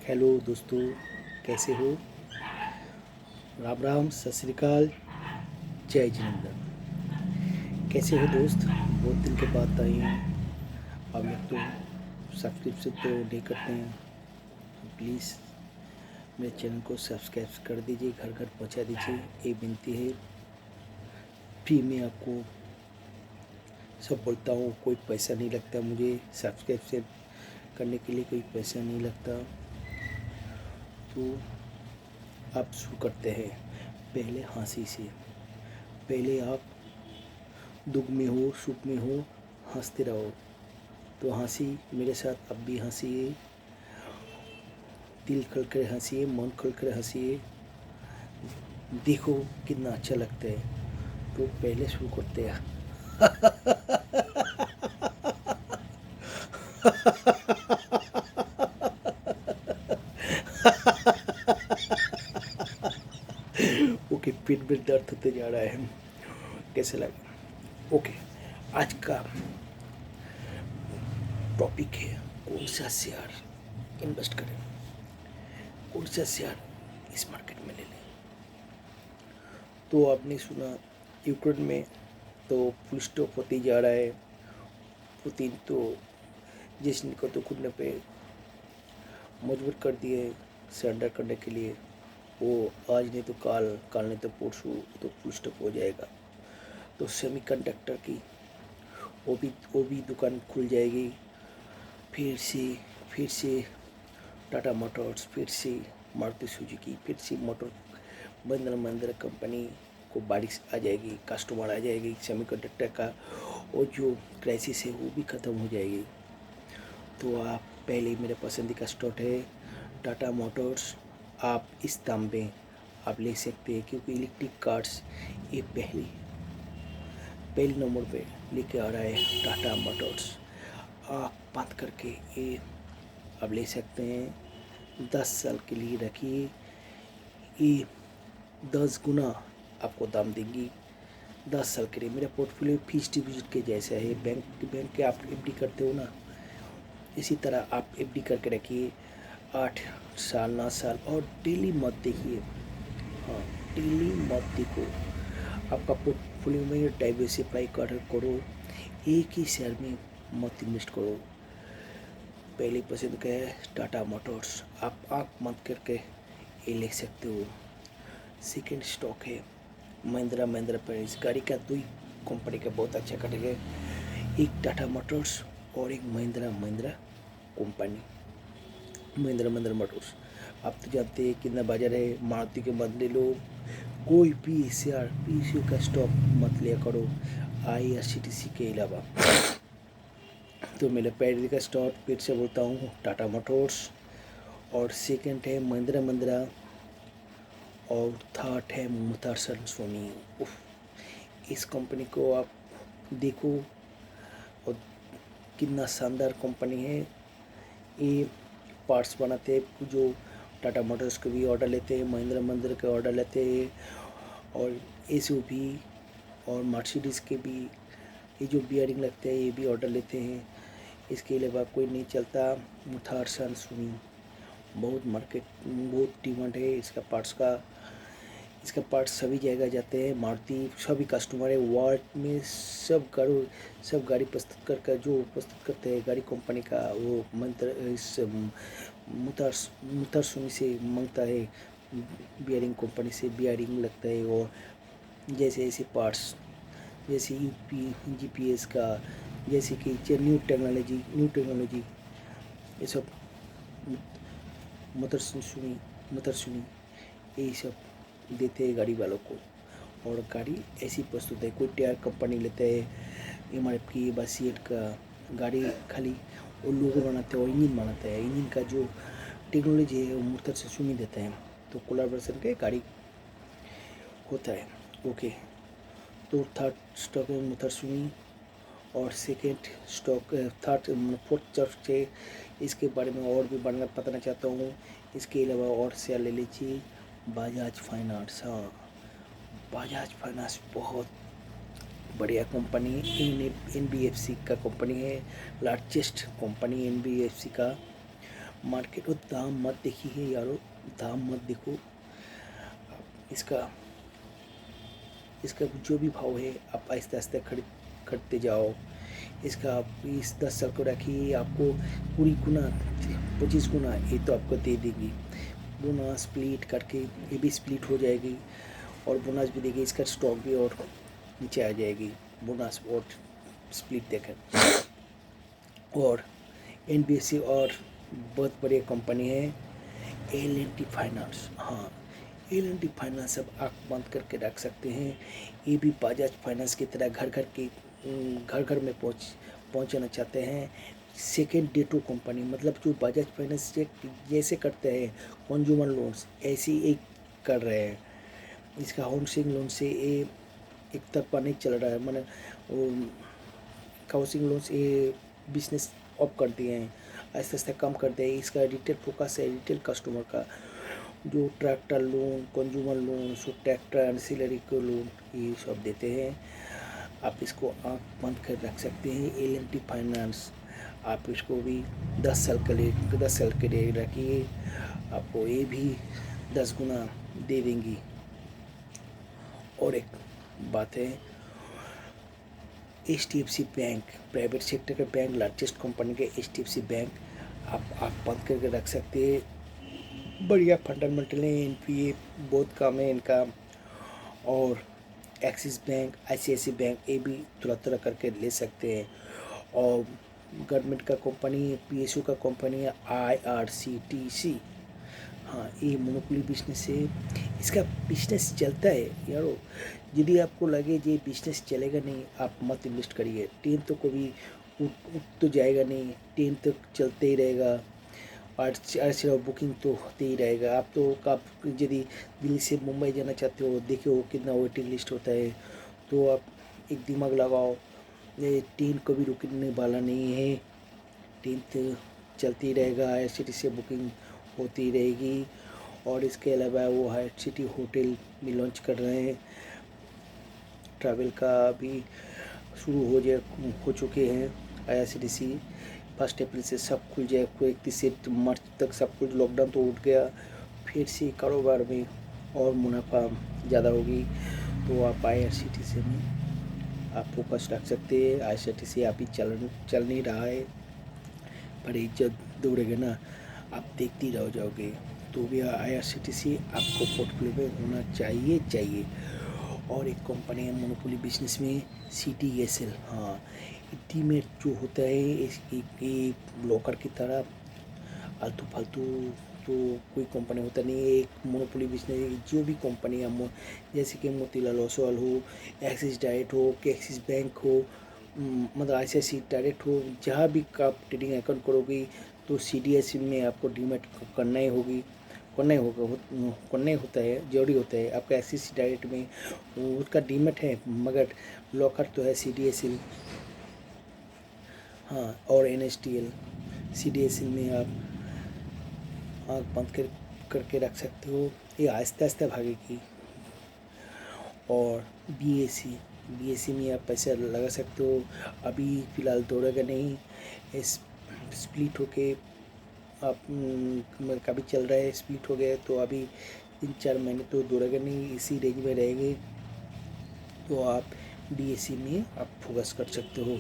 Hello दोस्तों, कैसे हो? राम राम, सत श्री अकाल, जय जिनेंद्र। कैसे हो दोस्त? बहुत दिन के बाद आए हैं। आप लोग तो सब्सक्रिप्शन तो नहीं करते हैं, तो प्लीज़ मेरे चैनल को सब्सक्राइब कर दीजिए, घर घर पहुंचा दीजिए, ये विनती है। फ्री में आपको सब बोलता हूँ, कोई पैसा नहीं लगता मुझे सब्सक्रिप्शन करने के लिए, कोई पैसा नहीं लगता। तो आप शुरू करते हैं पहले हंसी से। पहले आप दुख में हो, सुख में हो, हंसते रहो। तो हंसी मेरे साथ अब भी हंसिए, दिल खोल कर हंसिए, मन खोल कर हंसिए, देखो कितना अच्छा लगता है। तो पहले शुरू करते हैं। ओके, पेट में दर्द होते जा रहा है। कैसे लगा? ओके, आज का टॉपिक है कौन सा शेयर इन्वेस्ट करें, कौन सा शेयर इस मार्केट में ले लें। तो आपने सुना यूक्रेन में तो फुल स्टॉप होते जा रहा है। पुतिन तो जिसने को तो खुद ने पे मजबूर कर दिए सरेंडर करने के लिए। वो आज नहीं तो काल, काल नहीं तो परसों तो फुल स्टॉप हो जाएगा। तो सेमीकंडक्टर की वो भी दुकान खुल जाएगी। फिर से टाटा मोटर्स, फिर से मारुति सुजुकी, फिर से मोटर महिंद्रा कंपनी को बारिश आ जाएगी, कस्टमर आ जाएगी सेमीकंडक्टर का, और जो क्राइसिस है वो भी ख़त्म हो जाएगी। तो आप पहले मेरा पसंदीदा स्टॉक है टाटा मोटर्स। आप इस दाम पे आप ले सकते हैं, क्योंकि इलेक्ट्रिक कार्स ये पहले नंबर पे लेके आ रहा है टाटा मोटर्स। आप बात करके ये आप ले सकते हैं। 10 साल के लिए रखिए, ये 10 गुना आपको दाम देंगी 10 साल के लिए। मेरा पोर्टफोलियो फिक्स डिपॉजिट के जैसा है। बैंक के आप एफडी करते हो ना, इसी तरह आप एफडी करके रखिए 8 साल 9 साल, और डेली मत देखिए। हाँ, डेली मत देखो। आपका पोर्टफोलियो में डाइवर्सिफाई करो, एक ही शेयर में मत इन्वेस्ट करो। पहली पसंद का है टाटा मोटर्स, आप आँख मत करके ये ले सकते हो। सेकेंड स्टॉक है महिंद्रा पेरिस। गाड़ी का दो ही कंपनी का बहुत अच्छा कटेगा, एक टाटा मोटर्स और एक महिंद्रा कंपनी। महिंद्रा मोटर्स आप तो जानते हैं कितना बाजार है। मारुति के मत ले लो, कोई भी शेयर पीसीओ का स्टॉक मत लिया करो IRCTC के अलावा। तो मेरा पहले का स्टॉक फिर से बोलता हूँ टाटा मोटर्स, और सेकंड है महिंद्रा, और थर्ड है मुथार्सन सोनी। इस कंपनी को आप देखो, और कितना शानदार कंपनी है। ये पार्ट्स बनाते हैं, जो टाटा मोटर्स के भी ऑर्डर लेते हैं, महिंद्रा के ऑर्डर लेते हैं, और SUV और मर्सिडीज़ के भी ये जो बियरिंग लगते हैं ये भी ऑर्डर लेते हैं। इसके अलावा कोई नहीं चलता। मुथार्सन सोनी बहुत डिमांड है इसका पार्ट्स का। इसका पार्ट्स सभी जगह जाते हैं। मारुति सभी कस्टमर है वर्ल्ड में, सब गाड़ी प्रस्तुत जो प्रस्तुत करते हैं गाड़ी कंपनी का, वो मंत्र इस मुथार्सन से मांगता है। बियरिंग कंपनी से बियरिंग लगता है, और जैसे ऐसे पार्ट्स जैसे GPS का, जैसे कि न्यू टेक्नोलॉजी ये सब मुथार्सन यही सब देते हैं गाड़ी वालों को। और गाड़ी ऐसी प्रस्तुत है, कोई टायर कंपनी लेता है MRF की बासीट का गाड़ी, खाली वो लोगो बनाते हैं और इंजन बनाता है। इंजन का जो टेक्नोलॉजी है वो मुथार्सन देता है। तो कोलैबोरेशन के गाड़ी होता है। ओके, तो थर्ड स्टॉक है मुथार्सन, और सेकेंड स्टॉक फोर्थ स्टॉक है। इसके बारे में और भी बताना चाहता हूँ। इसके अलावा और शेयर ले लीजिए बजाज फाइनेंस। हाँ, बजाज फाइनेंस बहुत बढ़िया कंपनी है। NBFC का कंपनी है, लार्जेस्ट कंपनी NBFC का। मार्केट और दाम मत देखिए यारो, दाम मत देखो। इसका इसका जो भी भाव है आप आहिस्ते आहिस्ते खरीदते जाओ। इसका आप 20-10 साल को रखिए, आपको पूरी गुना 25 गुना ये तो आपको दे देगी। बोनस स्प्लिट करके ये भी स्प्लिट हो जाएगी और बोनस भी देगी, इसका स्टॉक भी और नीचे आ जाएगी बोनस और स्प्लिट देकर। और NBFC और बहुत बड़ी कंपनी है L&T फाइनेंस। हाँ, L&T फाइनेंस अब आँख बंद करके रख सकते हैं। ये भी बजाज फाइनेंस की तरह घर घर में पहुँचाना चाहते हैं। सेकेंड डे टू कंपनी, मतलब जो बजाज फाइनेंस जैसे करते हैं कंज्यूमर लोन्स, ऐसे ही एक कर रहे हैं। इसका हाउसिंग लोन से ये एक तरफा नहीं चल रहा है, मैंने हाउसिंग लोन से ये बिजनेस ऑफ कर दिए हैं, आहिस्ते आहिस्ते कम कर दिए। इसका रिटेल फोकस है, रिटेल कस्टमर का। जो ट्रैक्टर लोन, कंज्यूमर लोन, सो ट्रैक्टर एंसिलरी के लोन ये सब देते हैं। आप इसको आँख बंद कर रख सकते हैं। L&T फाइनेंस, आप इसको भी 10 साल के लिए रखिए, आपको ये भी 10 गुना दे देंगी। और एक बात है, HDFC बैंक, प्राइवेट सेक्टर का बैंक, लार्जेस्ट कंपनी के HDFC बैंक आप आँख बंद करके रख सकते हैं। बढ़िया फंडामेंटल है, NPA बहुत कम है इनका। और एक्सिस बैंक, ICICI बैंक ये भी थोड़ा करके ले सकते हैं। और गवर्नमेंट का कंपनी, PSU का कंपनी है IRCTC। हाँ, ये मोनोपोली बिजनेस है, इसका बिजनेस चलता है यारो। यदि आपको लगे ये बिजनेस चलेगा नहीं, आप मत इन्वेस्ट करिए। ट्रेन तो कभी उठ तो जाएगा नहीं, ट्रेन तो चलते ही रहेगा और सिर्फ बुकिंग तो होते ही रहेगा। आप तो कब यदि दिल्ली से मुंबई जाना चाहते हो, देखो कितना वेटिंग लिस्ट होता है। तो आप एक दिमाग लगाओ, ये ट्रेन कभी रुकने वाला नहीं है, ट्रेन तो चलती रहेगा, IRCTC से बुकिंग होती रहेगी। और इसके अलावा वो IRCTC होटल भी लॉन्च कर रहे हैं, ट्रैवल का भी शुरू हो चुके हैं। IRCTC 1 अप्रैल से सब खुल जाए, 31 मार्च तक सब कुछ। लॉकडाउन तो उठ गया, फिर से कारोबार में और मुनाफा ज़्यादा होगी। तो आप IRCTC में आप फोकस रख सकते हैं। IRCTC आप ही चल नहीं रहा है, पर इज्जत दौड़ेगा ना, आप देखती रह जाओगे। तो भी IRCTC आपको पोर्टफोलियो में होना चाहिए। और एक कंपनी है मोनोपोली बिजनेस में, CDSL। हाँ, डीमेट जो होता है इसकी ब्रोकर की तरह आलतू फालतू तो कोई कंपनी होता नहीं है। एक मोनोपोली बिजनेस जो भी कंपनी है, जैसे कि मोतीलाल ओसवाल हो, एक्सिस डायरेक्ट हो, कि एक्सिस बैंक हो, मतलब ICICI डायरेक्ट हो, जहाँ भी आप ट्रेडिंग अकाउंट करोगे तो CDSL में आपको डीमेट करना ही होता है, जरूरी होता है। आपका ICICI डायरेक्ट में उसका डीमेट है, मगर लॉकर तो है CDSL। हाँ, और NSDL, CDSL में आप आँख बंद करके रख सकते हो, ये आहिस्ता आहिस्ता भागेगी। और BSE में आप पैसा लगा सकते हो, अभी फ़िलहाल दौड़ेगा नहीं, इस स्प्लिट होके आप कभी चल रहा है, स्प्लिट हो गया तो अभी 3-4 महीने तो दौड़ेगा नहीं, इसी रेंज में रहेंगे। तो आप BSE में आप फोकस कर सकते हो।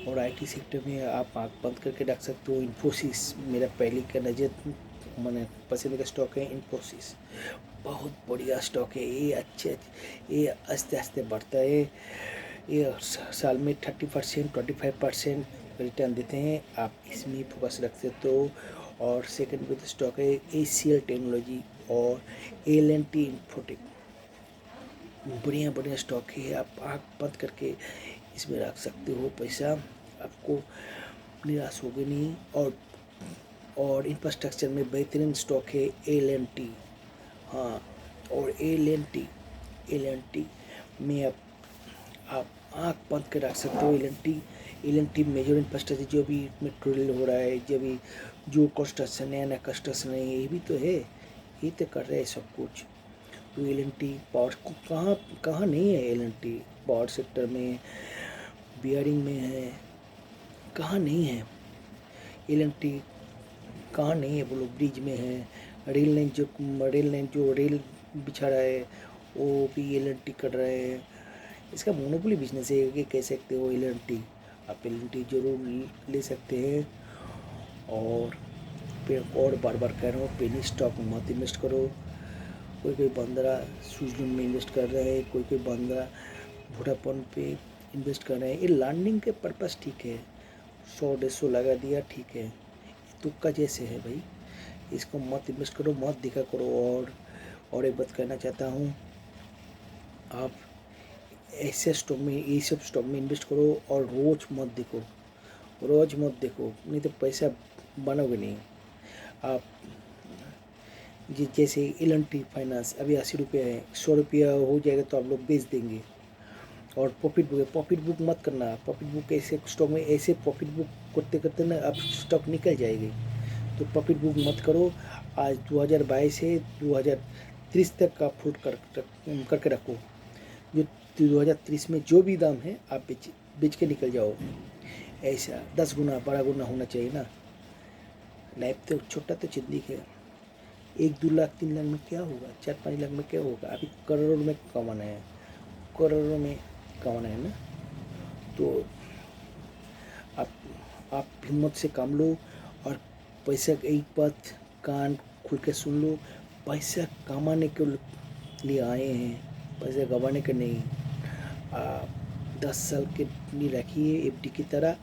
और IT सेक्टर में आप आँख बंद करके रख सकते हो। इन्फोसिस मेरा पहले का नज़र मैंने पसंद का स्टॉक है। इन्फोसिस बहुत बढ़िया स्टॉक है, ये आस्ते आस्ते बढ़ता है। ये साल में 30% 25% रिटर्न देते हैं, आप इसमें फोकस रख सकते हो। और सेकंड पे स्टॉक है ACL टेक्नोलॉजी और L&T इन्फोटेक, बढ़िया स्टॉक है। आप आँख बंद करके इसमें रख सकते हो पैसा, आपको निराश होगी नहीं। और इंफ्रास्ट्रक्चर में बेहतरीन स्टॉक है L&T। हाँ, और L&T में आप आँख बंद कर रख सकते हो। L&T मेजर इंफ्रास्ट्रक्चर, जो भी मेट्रो रेल हो रहा है, जो कंस्ट्रक्शन नया कंस्ट्रक्शन है, ये भी तो है, ये तो कर रहे हैं सब कुछ। तो L&T पावर कहाँ नहीं है। L&T पावर सेक्टर में, बियरिंग में है, कहाँ नहीं है। L&T कहाँ नहीं है बोलो, ब्रिज में है। रेल बिछा रहा है वो भी एल कर रहा है। इसका मोनोपोली बिजनेस है ये कह सकते हो एल। आप एल जरूर ले सकते हैं। और फिर और बार बार कह रहा हूँ, पेनी स्टॉक में मत इन्वेस्ट करो। कोई बंदरा स्विट्जरलैंड में इन्वेस्ट कर रहे हैं, कोई बंदरा वोडाफोन पे इन्वेस्ट कर रहे हैं। ये लर्निंग के पर्पस ठीक है, 100-150 लगा दिया ठीक है, तुक्का जैसे है भाई। इसको मत इन्वेस्ट करो, मत दिखा करो। और एक बात कहना चाहता हूँ, आप ऐसे स्टॉक में, ये सब स्टॉक में इन्वेस्ट करो और रोज़ मत देखो, नहीं तो पैसा बनोगे नहीं आप। जैसे एल फाइनेंस अभी 80 रुपये है, 100 रुपया हो जाएगा तो आप लोग बेच देंगे। और प्रॉफिट बुक मत करना। प्रॉफिट बुक ऐसे स्टॉक में, ऐसे प्रॉफिट बुक करते करते ना अब स्टॉक निकल जाएगी। तो प्रॉफिट बुक मत करो। आज 2022 से 2030 तक का फुट करके रखो। जो 2030 में जो भी दाम है आप बेच के निकल जाओ। ऐसा 10 गुना 12 गुना होना चाहिए ना। लाइफ तो छोटा तो जिंदगी है। 1-2 लाख 3 लाख में क्या होगा, 4-5 लाख में क्या होगा। अभी करोड़ों में कमाना है, करोड़ों में कमाना है ना। तो आप हिम्मत से काम लो। और पैसा, एक बात कान खुल के सुन लो, पैसा कमाने के लिए आए हैं, पैसा गंवाने के नहीं। आप 10 साल के लिए रखिए एफडी की तरह,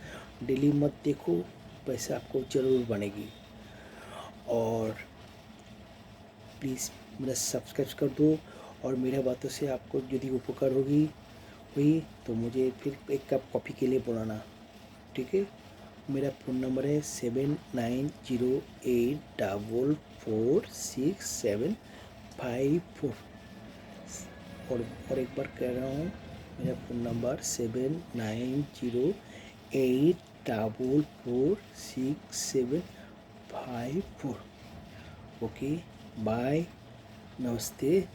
डेली मत देखो, पैसा आपको ज़रूर बनेगी। और प्लीज़ मेरा सब्सक्राइब कर दो। और मेरे बातों से आपको यदि उपकार हुई तो मुझे फिर एक कप कॉफ़ी के लिए बुलाना, ठीक है। मेरा फ़ोन नंबर है 7908446754। और एक बार कह रहा हूँ, मेरा फ़ोन नंबर 7908446754। ओके, बाय, नमस्ते।